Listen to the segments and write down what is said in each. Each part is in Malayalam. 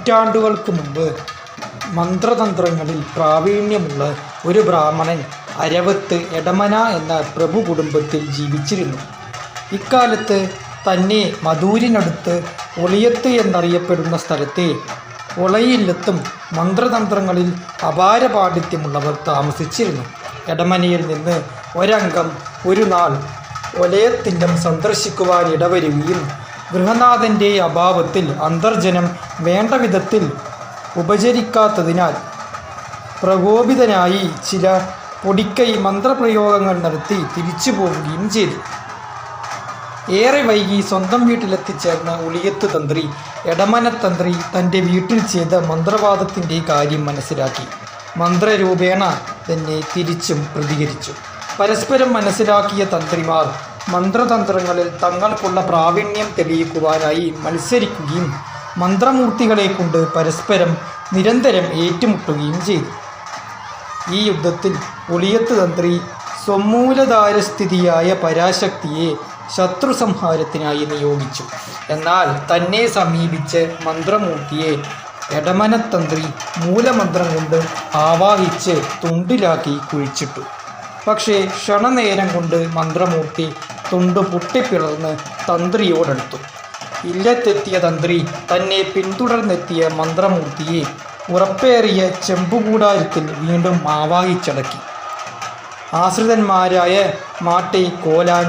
നൂറ്റാണ്ടുകൾക്ക് മുമ്പ് മന്ത്രതന്ത്രങ്ങളിൽ പ്രാവീണ്യമുള്ള ഒരു ബ്രാഹ്മണൻ അരവത്ത് എടമന എന്ന പ്രഭു കുടുംബത്തിൽ ജീവിച്ചിരുന്നു. ഇക്കാലത്ത് തന്നെ മധൂരിനടുത്ത് ഒളിയത്ത് എന്നറിയപ്പെടുന്ന സ്ഥലത്തെ ഒളയില്ലത്തും മന്ത്രതന്ത്രങ്ങളിൽ അപാര പാണ്ഡിത്യമുള്ളവർ താമസിച്ചിരുന്നു. എടമനയിൽ നിന്ന് ഒരംഗം ഒരു നാൾ ഒലയത്തില്ലം സന്ദർശിക്കുവാൻ ഇടവരുകയും ഗൃഹനാഥൻ്റെ അഭാവത്തിൽ അന്തർജനം വേണ്ട വിധത്തിൽ ഉപചരിക്കാത്തതിനാൽ പ്രകോപിതനായി ചില പൊടിക്കൈ മന്ത്രപ്രയോഗങ്ങൾ നടത്തി തിരിച്ചു പോവുകയും ചെയ്തു. ഏറെ വൈകി സ്വന്തം വീട്ടിലെത്തിച്ചേർന്ന ഉളിയത്ത് തന്ത്രി എടമനത്തന്ത്രി തൻ്റെ വീട്ടിൽ ചെയ്ത മന്ത്രവാദത്തിൻ്റെ കാര്യം മനസ്സിലാക്കി മന്ത്രരൂപേണ തന്നെ തിരിച്ചും പ്രതികരിച്ചു. പരസ്പരം മനസ്സിലാക്കിയ തന്ത്രിമാർ മന്ത്രതന്ത്രങ്ങളിൽ തങ്ങൾക്കുള്ള പ്രാവീണ്യം തെളിയിക്കുവാനായി മത്സരിക്കുകയും മന്ത്രമൂർത്തികളെ കൊണ്ട് പരസ്പരം നിരന്തരം ഏറ്റുമുട്ടുകയും ചെയ്തു. ഈ യുദ്ധത്തിൽ ഉളിയത്ത് തന്ത്രി സ്വമൂലധാരസ്ഥിതിയായ പരാശക്തിയെ ശത്രു സംഹാരത്തിനായി നിയോഗിച്ചു. എന്നാൽ തന്നെ സമീപിച്ച് മന്ത്രമൂർത്തിയെ എടമനത്തന്ത്രി മൂലമന്ത്രം കൊണ്ട് ആവാഹിച്ച് തുണ്ടിലാക്കി കുഴിച്ചിട്ടു. പക്ഷേ ക്ഷണനേരം കൊണ്ട് മന്ത്രമൂർത്തി തുണ്ട് പൊട്ടിപ്പിളർന്ന് തന്ത്രിയോടടുത്തു. ഇല്ലത്തെത്തിയ തന്ത്രി തന്നെ പിന്തുടർന്നെത്തിയ മന്ത്രമൂർത്തിയെ ഉറപ്പേറിയ ചെമ്പുകൂടാരത്തിൽ വീണ്ടും ആവാഹിച്ചടക്കി. ആശ്രിതന്മാരായ മാട്ടെ, കോലാൻ,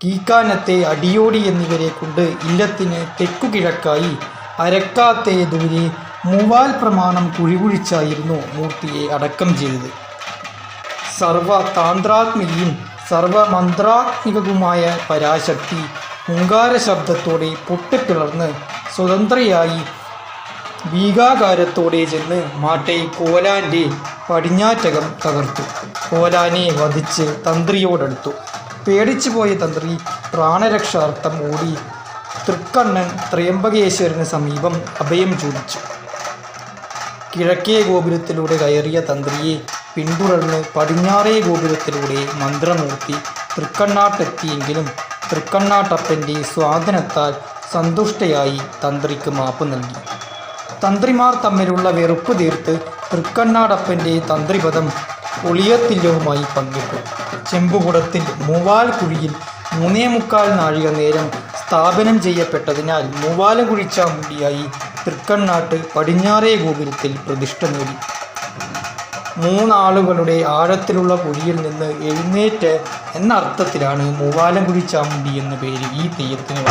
കീക്കാനത്തെ, അടിയോടി എന്നിവരെ കൊണ്ട് ഇല്ലത്തിന് തെക്കുകിഴക്കായി അരക്കാത്തെ ദൂരെ മൂവാൽ പ്രമാണം കുഴികുഴിച്ചായിരുന്നു മൂർത്തിയെ അടക്കം ചെയ്തത്. സർവതാന്ത്രാത്മികയും സർവമന്ത്രാത്മികവുമായ പരാശക്തി ഹുങ്കാര ശബ്ദത്തോടെ പൊട്ടിപ്പിളർന്ന് സ്വതന്ത്രയായി ഭീകാകാരത്തോടെ ചെന്ന് മാട്ടെ കോലാൻ്റെ പടിഞ്ഞാറ്റകം തകർത്തു. കോലാനെ വധിച്ച് തന്ത്രിയോടടുത്തു. പേടിച്ചു പോയ തന്ത്രി പ്രാണരക്ഷാർത്ഥം ഓടി തൃക്കണ്ണൻ ത്രയംബകേശ്വരന് സമീപം അഭയം ചോദിച്ചു. കിഴക്കേ ഗോപുരത്തിലൂടെ കയറിയ തന്ത്രിയെ പിന്തുടർന്ന് പടിഞ്ഞാറേ ഗോപുരത്തിലൂടെ മന്ത്രമൂർത്തി തൃക്കണ്ണാട്ടെത്തിയെങ്കിലും തൃക്കണ്ണാട്ടപ്പൻ്റെ സ്വാധീനത്താൽ സന്തുഷ്ടയായി തന്ത്രിക്ക് മാപ്പ് നൽകി. തന്ത്രിമാർ തമ്മിലുള്ള വെറുപ്പ് തീർത്ത് തൃക്കണ്ണാടപ്പൻ്റെ തന്ത്രിപദം ഒളിയത്തില്ലവുമായി പങ്കിട്ടു. ചെമ്പുകുടത്തിൽ മൂവാൽ കുഴിയിൽ 3.25 നാഴിക നേരം സ്ഥാപനം ചെയ്യപ്പെട്ടതിനാൽ മൂവാലകുഴി ചാമുണ്ടിയായി തൃക്കണ്ണാട്ട് പടിഞ്ഞാറേ ഗോപുരത്തിൽ പ്രതിഷ്ഠ നേടി. 3 ആളുകളുടെ ആഴത്തിലുള്ള കുഴിയിൽ നിന്ന് എഴുന്നേറ്റ് എന്ന അർത്ഥത്തിലാണ് മൂവാലകുഴി ചാമുണ്ടി എന്ന പേര് ഈ തെയ്യത്തിന്